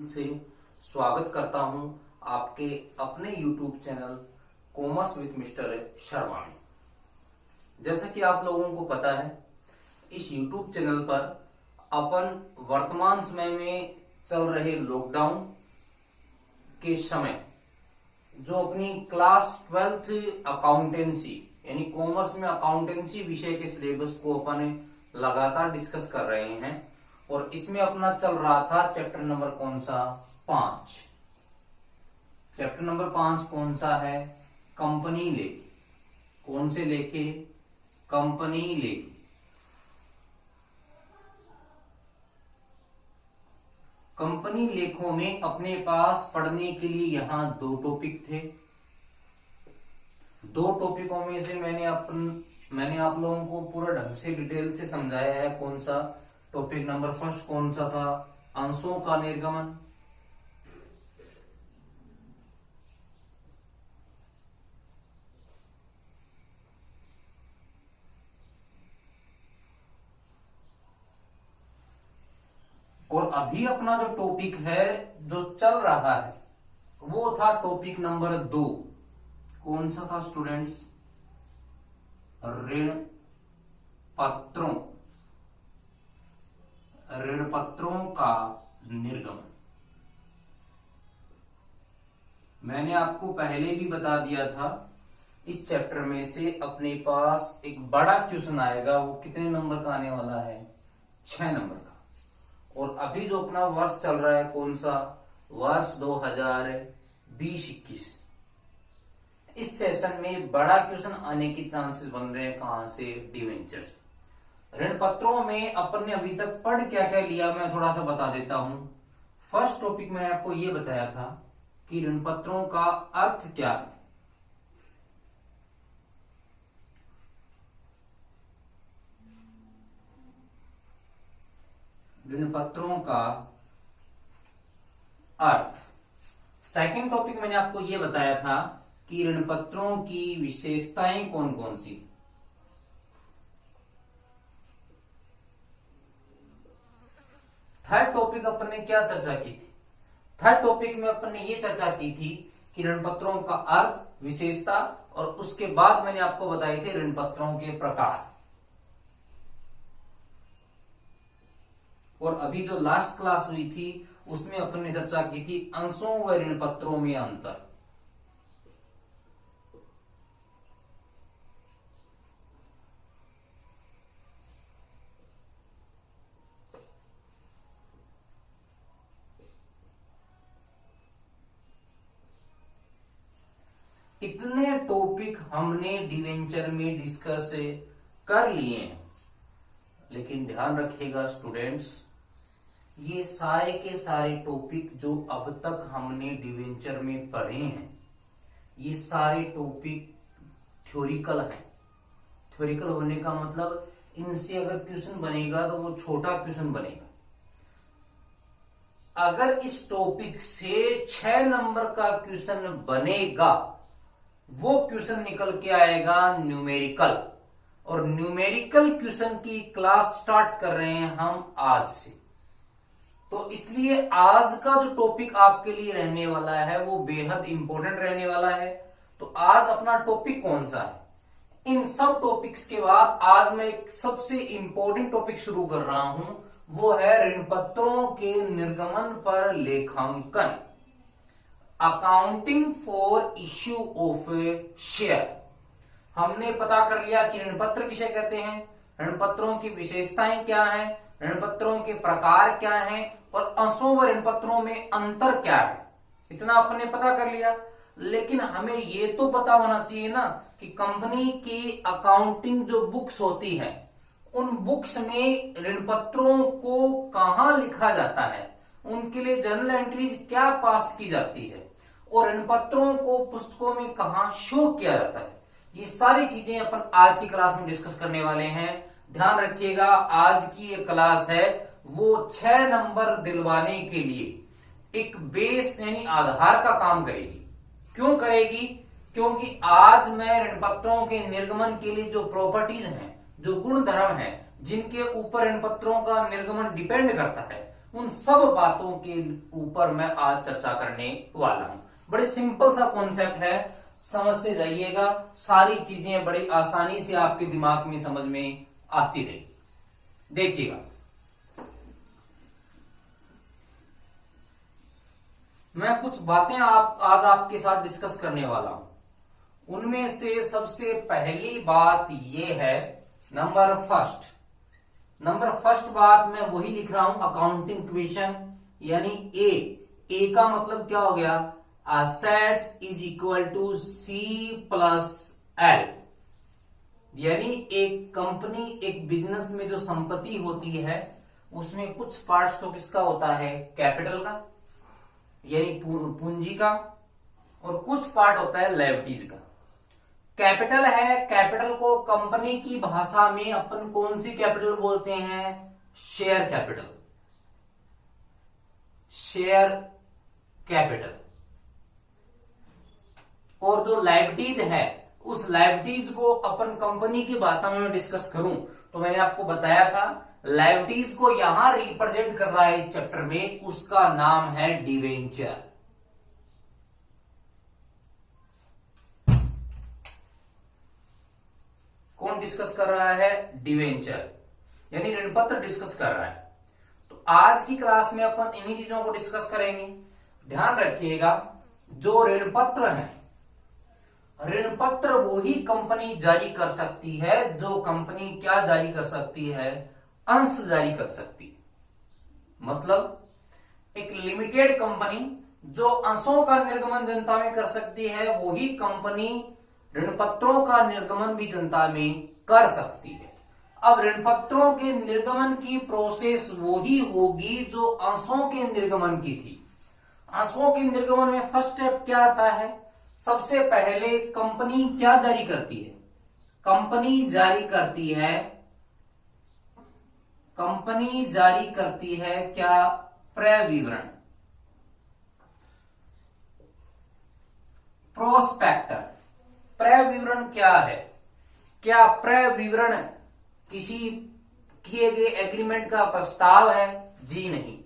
से स्वागत करता हूं आपके अपने YouTube channel commerce with mister Sharma में। जैसा कि आप लोगों को पता है, इस YouTube चैनल पर अपन वर्तमान समय में चल रहे लॉकडाउन के समय जो अपनी क्लास 12th अकाउंटेंसी यानी कॉमर्स में अकाउंटेंसी विषय के सिलेबस को अपन लगातार डिस्कस कर रहे हैं और इसमें अपना चल रहा था चैप्टर नंबर कौन सा 5। चैप्टर नंबर 5 कौन सा है? कंपनी लेखे। कौन से लेखे? कंपनी लेखे। कंपनी लेखों में अपने पास पढ़ने के लिए यहां 2 टॉपिक थे। 2 टॉपिकों में से मैंने आप लोगों को पूरा ढंग से डिटेल से समझाया है। कौन सा टॉपिक नंबर फर्स्ट कौन सा था? अंशों का निर्गमन। और अभी अपना जो टॉपिक है जो चल रहा है वो था टॉपिक नंबर 2। कौन सा था स्टूडेंट्स? ऋण पत्रों का निर्गमन। मैंने आपको पहले भी बता दिया था, इस चैप्टर में से अपने पास एक बड़ा क्वेश्चन आएगा। वो कितने नंबर का आने वाला है? 6 नंबर का। और अभी जो अपना वर्ष चल रहा है कौन सा? वर्ष 2020-21। इस सेशन में बड़ा क्वेश्चन आने के चांसेस बन रहे हैं। कहां से? डिवेंचर से। ऋण पत्रों में अपन ने अभी तक पढ़ क्या क्या लिया, मैं थोड़ा सा बता देता हूं। फर्स्ट टॉपिक मैंने आपको यह बताया था कि ऋण पत्रों का अर्थ क्या है। ऋण पत्रों का अर्थ। सेकंड टॉपिक मैंने आपको यह बताया था कि ऋण पत्रों की विशेषताएं कौन कौन सी। थर्ड टॉपिक अपन ने क्या चर्चा की थी? थर्ड टॉपिक में अपन ने ये चर्चा की थी कि ऋण पत्रों का अर्थ, विशेषता, और उसके बाद मैंने आपको बताए थे ऋण पत्रों के प्रकार। और अभी जो लास्ट क्लास हुई थी उसमें अपन ने चर्चा की थी अंशों व ऋण पत्रों में अंतर। इतने टॉपिक हमने डिवेंचर में डिस्कस कर लिए हैं, लेकिन ध्यान रखिएगा स्टूडेंट्स, ये सारे के सारे टॉपिक जो अब तक हमने डिवेंचर में पढ़े हैं, ये सारे टॉपिक थ्योरिकल हैं। थ्योरिकल होने का मतलब इनसे अगर क्वेश्चन बनेगा तो वो छोटा क्वेश्चन बनेगा। अगर इस टॉपिक से 6 नंबर का क्वेश्चन बनेगा, वो क्वेश्चन निकल के आएगा न्यूमेरिकल। और न्यूमेरिकल क्वेश्चन की क्लास स्टार्ट कर रहे हैं हम आज से। तो इसलिए आज का जो टॉपिक आपके लिए रहने वाला है वो बेहद इंपॉर्टेंट रहने वाला है। तो आज अपना टॉपिक कौन सा है? इन सब टॉपिक्स के बाद आज मैं एक सबसे इंपॉर्टेंट टॉपिक शुरू कर रहा हूं, वो है ऋण पत्रों के निर्गमन पर लेखांकन। Accounting for issue of share. हमने पता कर लिया कि ऋण पत्र किसे कहते हैं, ऋण पत्रों की विशेषताएं क्या हैं, ऋण पत्रों के प्रकार क्या हैं, और अंशों व ऋण पत्रों में अंतर क्या है। इतना अपने पता कर लिया। लेकिन हमें ये तो पता होना चाहिए ना कि कंपनी की अकाउंटिंग जो बुक्स होती है, उन बुक्स में ऋण पत्रों को कहां लिखा जाता है, उनके लिए जर्नल एंट्रीज क्या पास की जाती है, और ऋण पत्रों को पुस्तकों में कहां शो किया जाता है। ये सारी चीजें अपन आज की क्लास में डिस्कस करने वाले हैं। ध्यान रखिएगा, आज की ये क्लास है वो 6 नंबर दिलवाने के लिए एक बेस यानी आधार का काम करेगी। क्यों करेगी? क्योंकि आज मैं ऋण पत्रों के निर्गमन के लिए जो प्रॉपर्टीज हैं, जो गुण धर्म हैं, जिनके ऊपर ऋण पत्रों का निर्गमन डिपेंड करता है, उन सब बातों के ऊपर मैं आज चर्चा करने वाला हूं। बड़े सिंपल सा कॉन्सेप्ट है, समझते जाइएगा, सारी चीजें बड़ी आसानी से आपके दिमाग में समझ में आती रहेगी। देखिएगा, मैं कुछ बातें आज आपके साथ डिस्कस करने वाला हूं। उनमें से सबसे पहली बात यह है, नंबर फर्स्ट बात मैं वही लिख रहा हूं, अकाउंटिंग इक्वेशन यानी ए का मतलब क्या हो गया, assets is equal to C plus L. यानी एक कंपनी, एक बिजनेस में जो संपत्ति होती है उसमें कुछ पार्ट्स तो किसका होता है, कैपिटल का यानी पूंजी का, और कुछ पार्ट होता है लायबिलिटीज का। कैपिटल है, कैपिटल को कंपनी की भाषा में अपन कौन सी कैपिटल बोलते हैं, शेयर कैपिटल। और जो लायबिलिटीज है, उस लायबिलिटीज को अपन कंपनी की भाषा में डिस्कस करूं तो मैंने आपको बताया था, लायबिलिटीज को यहां रिप्रेजेंट कर रहा है इस चैप्टर में, उसका नाम है डिवेंचर। कौन डिस्कस कर रहा है, डिवेंचर यानी ऋण पत्र डिस्कस कर रहा है। तो आज की क्लास में अपन इन्हीं चीजों को डिस्कस करेंगे। ध्यान रखिएगा, जो ऋण पत्र है, ऋण पत्र वही कंपनी जारी कर सकती है जो कंपनी क्या जारी कर सकती है, अंश जारी कर सकती है। मतलब एक लिमिटेड कंपनी जो अंशों का निर्गमन जनता में कर सकती है, वही कंपनी ऋण पत्रों का निर्गमन भी जनता में कर सकती है। अब ऋण पत्रों के निर्गमन की प्रोसेस वही होगी जो अंशों के निर्गमन की थी। अंशों के निर्गमन में फर्स्ट स्टेप क्या आता है, सबसे पहले कंपनी क्या जारी करती है, कंपनी जारी करती है क्या, क्रय विवरण, प्रोस्पेक्टर। क्रय विवरण क्या है, क्या क्रय विवरण किसी किए गए एग्रीमेंट का प्रस्ताव है, जी नहीं।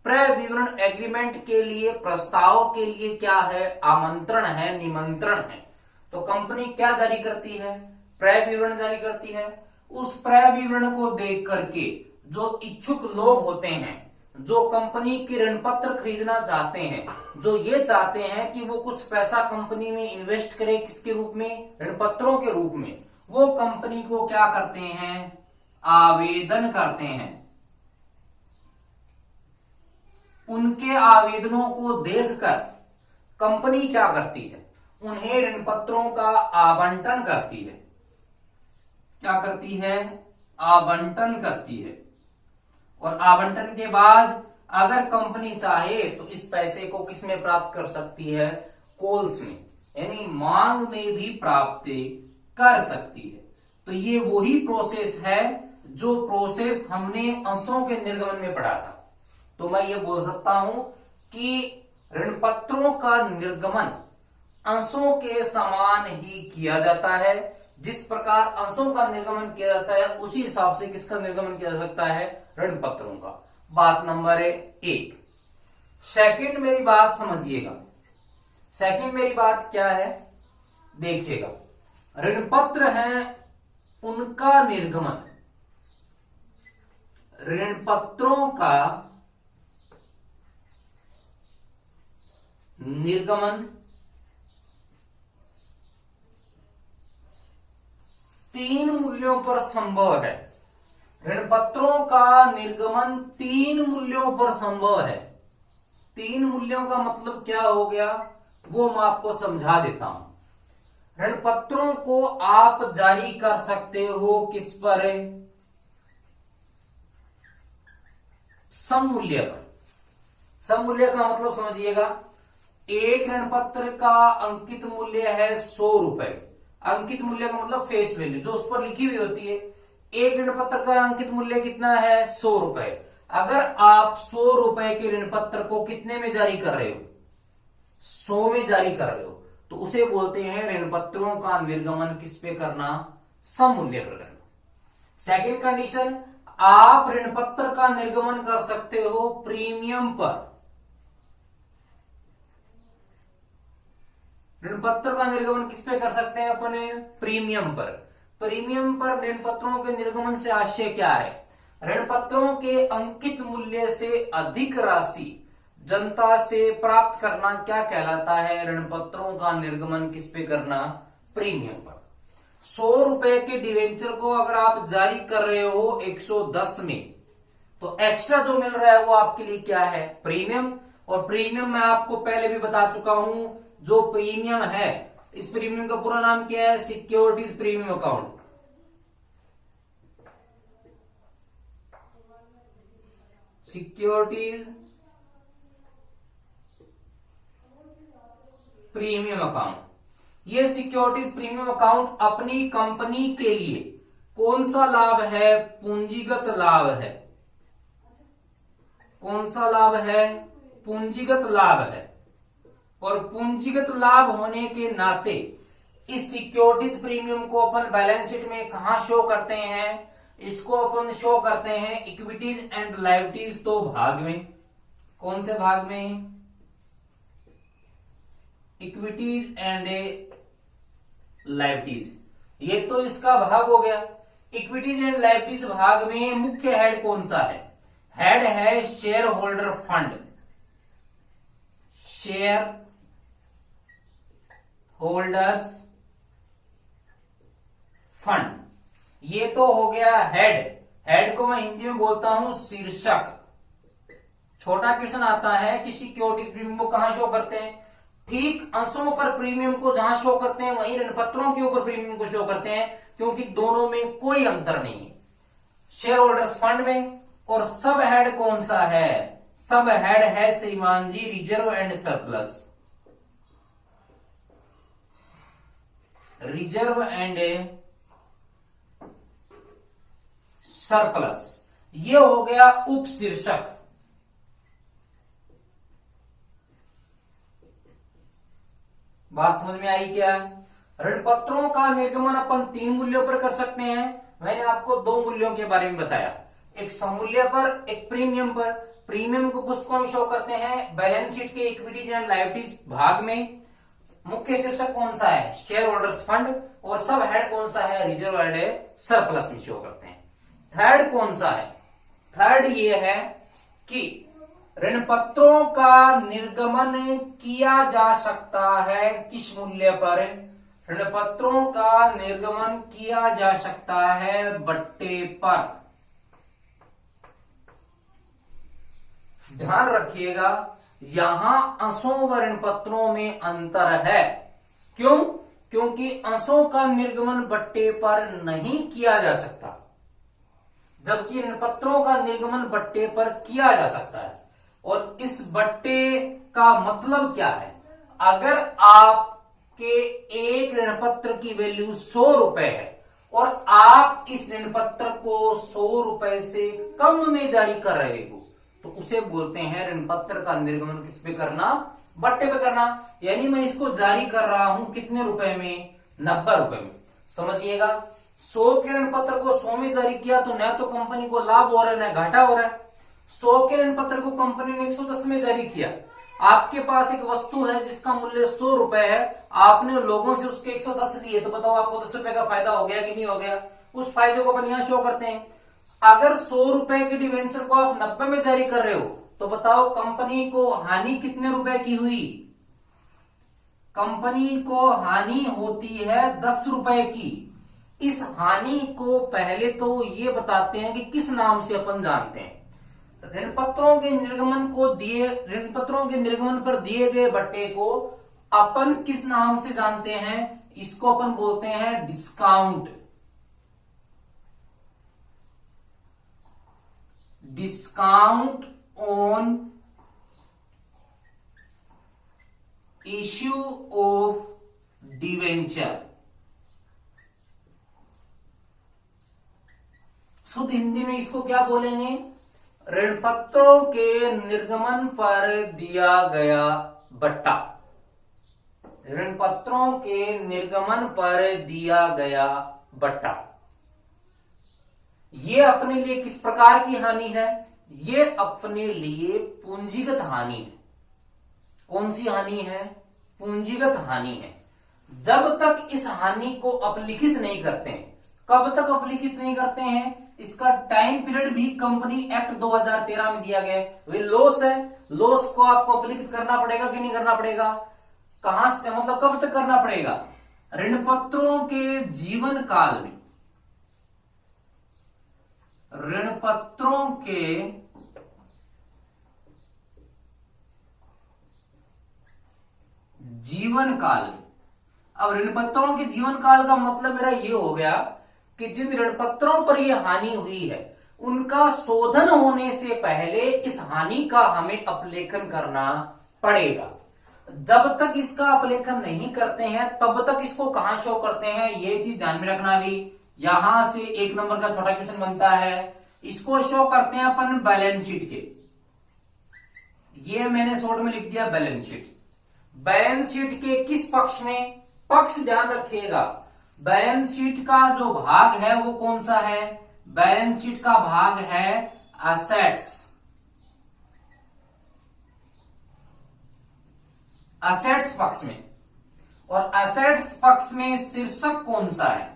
क्रय विवरण एग्रीमेंट के लिए, प्रस्ताव के लिए क्या है, आमंत्रण है, निमंत्रण है। तो कंपनी क्या जारी करती है, क्रय विवरण जारी करती है। उस क्रय विवरण को देख करके जो इच्छुक लोग होते हैं, जो कंपनी के ऋण पत्र खरीदना चाहते हैं, जो ये चाहते हैं कि वो कुछ पैसा कंपनी में इन्वेस्ट करे, किसके रूप में, ऋण पत्रों के रूप में, वो कंपनी को क्या करते हैं, आवेदन करते हैं। उनके आवेदनों को देखकर कंपनी क्या करती है, उन्हें ऋण पत्रों का आवंटन करती है। क्या करती है, आवंटन करती है। और आवंटन के बाद अगर कंपनी चाहे तो इस पैसे को किसमें प्राप्त कर सकती है, कॉल्स में यानी मांग में भी प्राप्त कर सकती है। तो ये वही प्रोसेस है जो प्रोसेस हमने अंशों के निर्गमन में पढ़ा था। तो मैं ये बोल सकता हूं कि ऋण पत्रों का निर्गमन अंशों के समान ही किया जाता है। जिस प्रकार अंशों का निर्गमन किया जाता है, उसी हिसाब से किसका निर्गमन किया जा सकता है, ऋण पत्रों का। बात नंबर 1। सेकंड मेरी बात समझिएगा, सेकंड मेरी बात क्या है, देखिएगा, ऋण पत्र है उनका निर्गमन, ऋण पत्रों का निर्गमन 3 मूल्यों पर संभव है। ऋण पत्रों का निर्गमन 3 मूल्यों पर संभव है। 3 मूल्यों का मतलब क्या हो गया, वो मैं आपको समझा देता हूं। ऋण पत्रों को आप जारी कर सकते हो किस पर, सममूल्य पर। सममूल्य का मतलब समझिएगा, एक ऋण पत्र का अंकित मूल्य है 100 रुपए। अंकित मूल्य का मतलब फेस वैल्यू जो उस पर लिखी हुई होती है। एक ऋण पत्र का अंकित मूल्य कितना है, 100 रुपए। अगर आप 100 रुपए के ऋण पत्र को कितने में जारी कर रहे हो, 100 में जारी कर रहे हो, तो उसे बोलते हैं ऋण पत्रों का निर्गमन किस पे करना, सममूल्य पर करना। सेकंड कंडीशन, आप ऋण पत्र का निर्गमन कर सकते हो प्रीमियम पर। ऋण पत्र का निर्गमन किस पे कर सकते हैं अपने? प्रीमियम पर। प्रीमियम पर ऋण पत्रों के निर्गमन से आशय क्या है? ऋण पत्रों के अंकित मूल्य से अधिक राशि जनता से प्राप्त करना क्या कहलाता है? ऋण पत्रों का निर्गमन किस पे करना? प्रीमियम पर। 100 रुपए के डिवेंचर को अगर आप जारी कर रहे हो 110 में, तो एक्स्ट्रा जो मिल रहा है वो आपके लिए क्या है? प्रीमियम। और प्रीमियम मैं आपको पहले भी बता चुका हूं, जो प्रीमियम है, इस प्रीमियम का पूरा नाम क्या है? Securities premium account. Securities premium account. ये सिक्योरिटीज प्रीमियम अकाउंट अपनी कंपनी के लिए कौन सा लाभ है? पूंजीगत लाभ है। कौन सा लाभ है? पूंजीगत लाभ है। और पूंजीगत लाभ होने के नाते इस सिक्योरिटीज प्रीमियम को अपन बैलेंस शीट में कहां शो करते हैं? इसको अपन शो करते हैं इक्विटीज एंड लायबिलिटीज तो भाग में। कौन से भाग में? Equities and liabilities. ये तो इसका भाग हो गया। इक्विटीज एंड लायबिलिटीज भाग में मुख्य हेड कौन सा है? हेड है share holder fund. Share holders fund, ये तो हो गया हेड। हेड को मैं हिंदी में बोलता हूं शीर्षक। छोटा क्वेश्चन आता है कि सिक्योरिटीज प्रीमियम को कहां शो करते हैं? ठीक अंशों पर प्रीमियम को जहां शो करते हैं वहीं ऋण पत्रों के ऊपर प्रीमियम को शो करते हैं, क्योंकि दोनों में कोई अंतर नहीं है। शेयर होल्डर्स फंड में। और सब हेड कौन सा है? सब हेड है श्रीमान ji reserve and surplus. Reserve and surplus, ये हो गया उप शीर्षक। बात समझ में आई क्या? ऋण पत्रों का निर्गमन अपन 3 मूल्यों पर कर सकते हैं। मैंने आपको 2 मूल्यों के बारे में बताया, एक समूल्य पर, एक प्रीमियम पर। प्रीमियम को पुस्तकों में शो करते हैं बैलेंस शीट के इक्विटीज एंड लायबिलिटीज भाग में। मुख्य शीर्षक कौन सा है? Share holders fund. और सब हेड कौन सा है? रिजर्व एंड सरप्लस में शो करते हैं। थर्ड कौन सा है? थर्ड ये है कि ऋण पत्रों का निर्गमन किया जा सकता है किस मूल्य पर? ऋण पत्रों का निर्गमन किया जा सकता है बट्टे पर। ध्यान रखिएगा, यहां अंशों व ऋण पत्रों में अंतर है। क्यों? क्योंकि अंशों का निर्गमन बट्टे पर नहीं किया जा सकता, जबकि ऋण पत्रों का निर्गमन बट्टे पर किया जा सकता है। और इस बट्टे का मतलब क्या है? अगर आपके एक ऋण पत्र की वैल्यू 100 रुपए है और आप इस ऋण पत्र को 100 रुपए से कम में जारी कर रहे हो, तो उसे बोलते हैं ऋण पत्र का निर्गमन किस पे करना? बट्टे पे करना। यानी मैं इसको जारी कर रहा हूं कितने रुपए में? 90 रुपए में। समझिएगा, 100 के ऋण पत्र को 100 में जारी किया तो न तो कंपनी को लाभ हो रहा है न घाटा हो रहा है। 100 के ऋण पत्र को कंपनी ने 110 में जारी किया। आपके पास एक वस्तु है जिसका मूल्य 100 रुपए है, आपने लोगों से उसके 110 लिए, तो बताओ आपको 10 रुपए का फायदा हो गया कि नहीं हो गया? उस फायदे को अपन यहां शो करते हैं। अगर 100 रुपए के डिवेंचर को आप 90 में जारी कर रहे हो, तो बताओ कंपनी को हानि कितने रुपए की हुई? कंपनी को हानि होती है 10 रुपए की। इस हानि को पहले तो ये बताते हैं कि किस नाम से अपन जानते हैं। ऋण पत्रों के निर्गमन पर दिए गए बट्टे को अपन किस नाम से जानते हैं? इसको अपन बोलते हैं discount. Discount on issue of debenture. शुद्ध हिंदी में इसको क्या बोलेंगे? ऋण पत्रों के निर्गमन पर दिया गया बट्टा। ऋण पत्रों के निर्गमन पर दिया गया बट्टा, ये अपने लिए किस प्रकार की हानि है? ये अपने लिए पूंजीगत हानि है। कौन सी हानि है? पूंजीगत हानि है। जब तक इस हानि को अपलिखित नहीं करते हैं, कब तक अपलिखित नहीं करते हैं? इसका टाइम पीरियड भी कंपनी एक्ट 2013 में दिया गया है। वे लॉस है, लॉस को आपको अपलिखित करना पड़ेगा कि नहीं करना पड़ेगा? कहां से, मतलब कब तक करना पड़ेगा? ऋण पत्रों के जीवन काल में। ऋण पत्रों के जीवन काल में। अब ऋण पत्रों के जीवन काल का मतलब मेरा ये हो गया कि जिन ऋण पत्रों पर यह हानि हुई है उनका शोधन होने से पहले इस हानि का हमें अपलेखन करना पड़ेगा। जब तक इसका अपलेखन नहीं करते हैं तब तक इसको कहां शो करते हैं, ये चीज ध्यान में रखना। भी यहां से 1 नंबर का छोटा क्वेश्चन बनता है। इसको शो करते हैं अपन बैलेंस शीट के। ये मैंने शॉर्ट में लिख दिया बैलेंस शीट। बैलेंस शीट के किस पक्ष में? पक्ष ध्यान रखिएगा। बैलेंस शीट का जो भाग है वो कौन सा है? बैलेंस शीट का भाग है असेट्स। असेट्स पक्ष में। और असेट्स पक्ष में शीर्षक कौन सा है?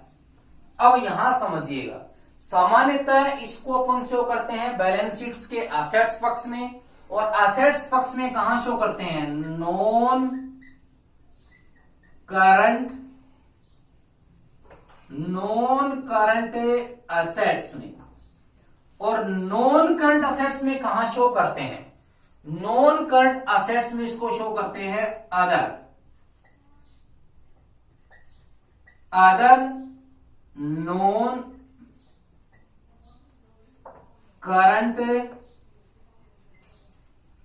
अब यहां समझिएगा, सामान्यतः इसको अपन शो करते हैं बैलेंस शीट्स के असेट्स पक्ष में, और असेट्स पक्ष में कहां शो करते हैं? नॉन करंट असेट्स में। और नॉन करंट असेट्स में कहां शो करते हैं? नॉन करंट असेट्स में इसको शो करते हैं अदर नॉन करंट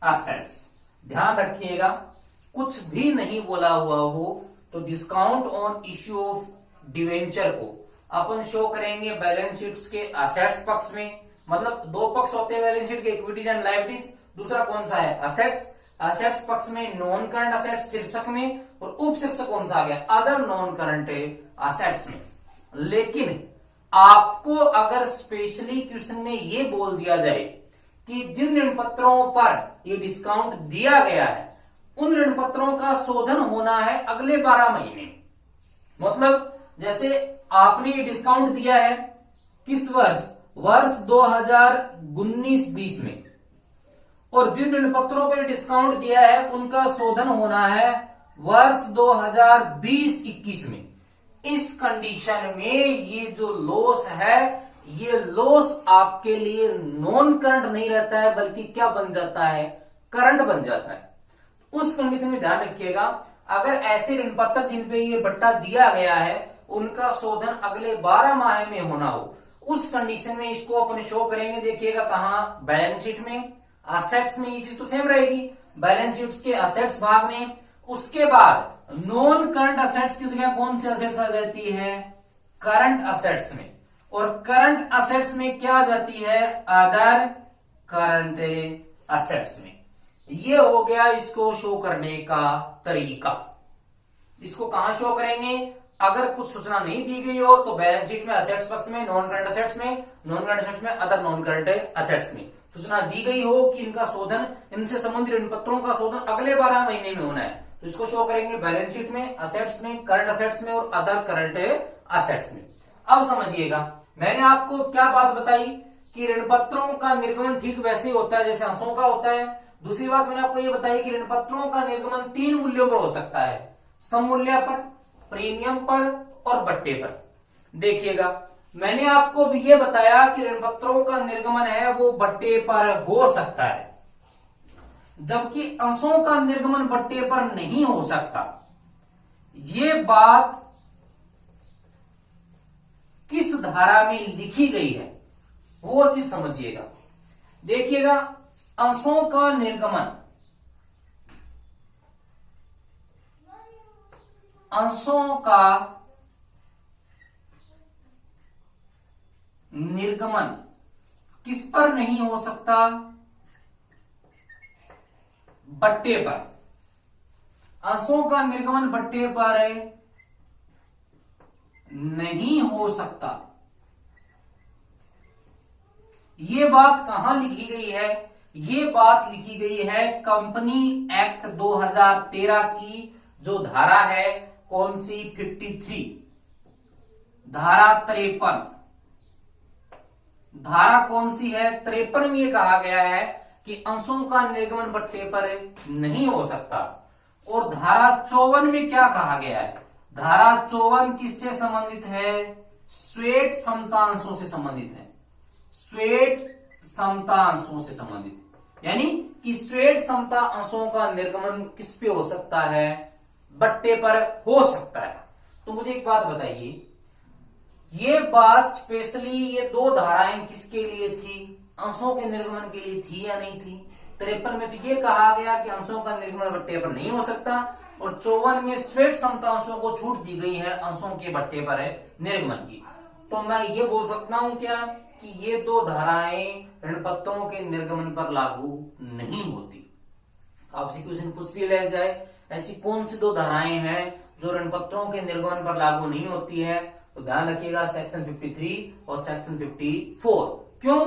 असेट्स। ध्यान रखिएगा, कुछ भी नहीं बोला हुआ हो तो discount on issue of debenture को अपन शो करेंगे बैलेंस शीट्स के असेट्स पक्ष में। मतलब 2 पक्ष होते हैं बैलेंस शीट के, इक्विटीज एंड लायबिलिटीज। दूसरा कौन सा है? असेट्स। असेट्स पक्ष में नॉन करंट असेट्स शीर्षक में, और उप शीर्षक कौन सा आ गया? अदर नॉन करंट असेट्स में। लेकिन आपको अगर स्पेशली क्वेश्चन में ये बोल दिया जाए कि जिन ऋण पत्रों पर ये डिस्काउंट दिया गया है उन ऋण पत्रों का शोधन होना है अगले 12 महीने। मतलब जैसे आपने ये डिस्काउंट दिया है किस वर्ष? वर्ष 2019-20 में, और जिन ऋण पत्रों पर डिस्काउंट दिया है उनका शोधन होना है वर्ष 2020-21 में। इस कंडीशन में ये जो लॉस है, ये लॉस आपके लिए नॉन करंट नहीं रहता है, बल्कि क्या बन जाता है? करंट बन जाता है। उस कंडीशन में ध्यान रखिएगा, अगर ऐसे ऋण पत्र जिन पे ये बट्टा दिया गया है उनका शोधन अगले 12 माह में होना हो, उस कंडीशन में इसको अपन शो करेंगे। देखिएगा कहां? बैलेंस शीट में। असेट्स में ये चीज तो सेम रहेगी, बैलेंस शीट के असेट्स भाग में। उसके बाद नॉन करंट असेट्स की जगह कौन सी असेट्स आ जाती है? करंट असेट्स में। और करंट असेट्स में क्या आ जाती है? अदर करंट असेट्स में। ये हो गया इसको शो करने का तरीका। इसको कहां शो करेंगे? अगर कुछ सूचना नहीं दी गई हो तो बैलेंस शीट में असेट्स पक्ष में, नॉन करंट असेट्स में, नॉन करंट असेट्स में, अदर नॉन करंट असेट्स में सूचना दी गई हो कि इनका शोधन, इनसे संबंधित ऋण पत्रों का शोधन अगले 12 महीने में होना है, तो इसको शो करेंगे बैलेंस शीट में, असेट्स में, करंट असेट्स में और अदर करंट असेट्स में। अब समझिएगा, मैंने आपको क्या बात बताई कि ऋण पत्रों का निर्गमन ठीक वैसे होता है जैसे अंशों का होता है। दूसरी बात मैंने आपको ये बताई कि ऋण पत्रों का निर्गमन 3 मूल्यों पर हो सकता है, सममूल्य पर, प्रीमियम पर और बट्टे पर। देखिएगा, मैंने आपको भी ये बताया कि ऋण पत्रों का निर्गमन है वो बट्टे पर हो सकता है, जबकि अंशों का निर्गमन बट्टे पर नहीं हो सकता। ये बात किस धारा में लिखी गई है वो चीज समझिएगा। देखिएगा, अंशों का निर्गमन, अंशों का निर्गमन किस पर नहीं हो सकता? बट्टे पर। अंशों का निर्गमन बट्टे पर नहीं हो सकता। ये बात कहां लिखी गई है? ये बात लिखी गई है कंपनी एक्ट 2013 की जो धारा है, कौन सी? 53, धारा 53। धारा कौन सी है? 53 में ये कहा गया है कि अंशों का निर्गमन बट्टे पर नहीं हो सकता। और धारा 54 में क्या कहा गया है? धारा 54 किससे संबंधित है? श्वेत समता अंशों से संबंधित है। श्वेत समता अंशों से संबंधित, यानी कि श्वेत समता अंशों का निर्गमन किस पे हो सकता है? बट्टे पर हो सकता है। तो मुझे एक बात बताइए, ये बात स्पेशली ये दो धाराएं किसके लिए थी? अंशों के निर्गमन के लिए थी या नहीं थी? 53 में तो ये कहा गया कि अंशों का निर्गमन बट्टे पर नहीं हो सकता, और 54 में श्वेत समता अंशों को छूट दी गई है अंशों के बट्टे पर है निर्गमन की। तो मैं ये बोल सकता हूं क्या कि ये दो धाराएं ऋणपत्रों के निर्गमन पर लागू नहीं होती? आपसे क्वेश्चन पूछ भी ले जाए, ऐसी कौन सी दो धाराएं हैं जो ऋणपत्रों के निर्गमन पर लागू नहीं होती है? तो ध्यान रखिएगा सेक्शन 53 और सेक्शन 54। क्यों?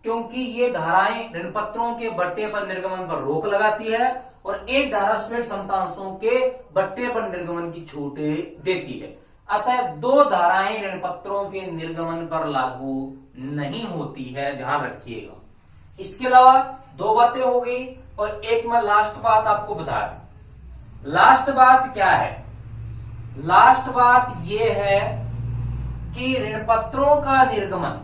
क्योंकि ये धाराएं ऋणपत्रों के बट्टे पर निर्गमन पर रोक लगाती है, और एक धारा श्वेत समता अंशों के बट्टे पर निर्गमन की छूट देती है। अतः दो धाराएं ऋणपत्रों के निर्गमन पर लागू नहीं होती है, ध्यान रखिएगा। इसके अलावा दो बातें हो गई, और एक मैं लास्ट बात आपको बता दूं। लास्ट बात क्या है? लास्ट बात यह है कि ऋणपत्रों का निर्गमन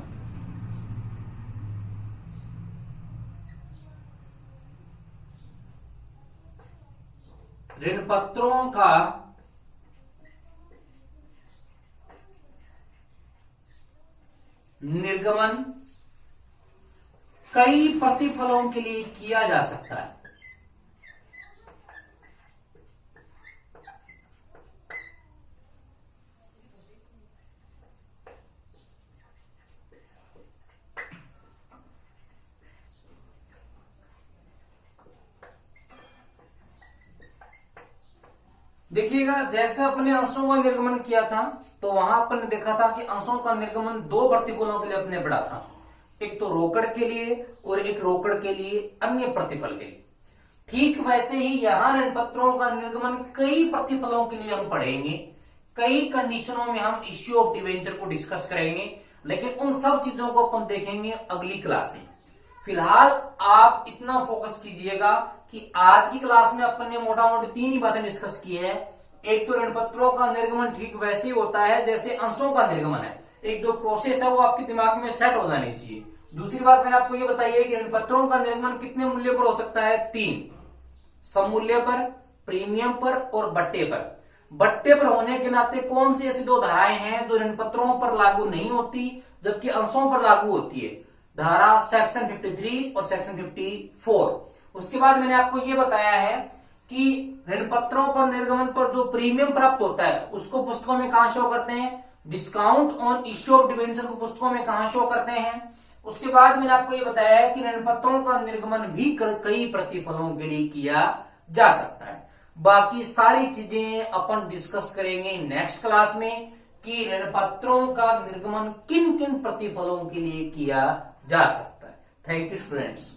कई प्रतिफलों के लिए किया जा सकता है। देखिएगा, जैसे अपने अंशों का निर्गमन किया था तो वहां अपन ने देखा था कि अंशों का निर्गमन दो प्रतिफलों के लिए अपने पढ़ा था, एक तो रोकड़ के लिए और एक रोकड़ के लिए अन्य प्रतिफल के लिए। ठीक वैसे ही यहां ऋणपत्रों का निर्गमन कई प्रतिफलों के लिए हम पढ़ेंगे, कई कंडीशनों में हम इश्यू ऑफ डिवेंचर को डिस्कस करेंगे, लेकिन उन सब चीजों को अपन देखेंगे अगली क्लास में। फिलहाल आप इतना फोकस कीजिएगा कि आज की क्लास में अपन ने मोटा मोटी तीन ही बातें डिस्कस की है। एक तो ऋणपत्रों का निर्गमन ठीक वैसे ही होता है जैसे अंशों का निर्गमन है, एक जो प्रोसेस है वो आपके दिमाग में सेट हो जानी चाहिए। दूसरी बात मैंने आपको ये बताई है कि ऋणपत्रों का निर्गमन कितने मूल्य पर हो सकता है? 3, सममूल्य पर, प्रीमियम पर और बट्टे पर। बट्टे पर होने के नाते कौन सी ऐसी दो धाराएं हैं जो ऋणपत्रों पर लागू नहीं होती जबकि अंशों पर लागू होती है? धारा सेक्शन 53 और सेक्शन 54। उसके बाद मैंने आपको यह बताया है कि ऋणपत्रों पर निर्गमन पर जो प्रीमियम प्राप्त होता है उसको पुस्तकों में कहां शो करते हैं? Discount on issue of debenture को पुस्तकों में कहां शो करते हैं? उसके बाद मैंने आपको यह बताया है कि ऋणपत्रों का निर्गमन भी कई प्रतिफलों के लिए किया जा सकता है। बाकी सारी चीजें अपन डिस्कस करेंगे नेक्स्ट क्लास में कि ऋणपत्रों का निर्गमन किन किन प्रतिफलों के लिए किया जा सकता है। Thank you students.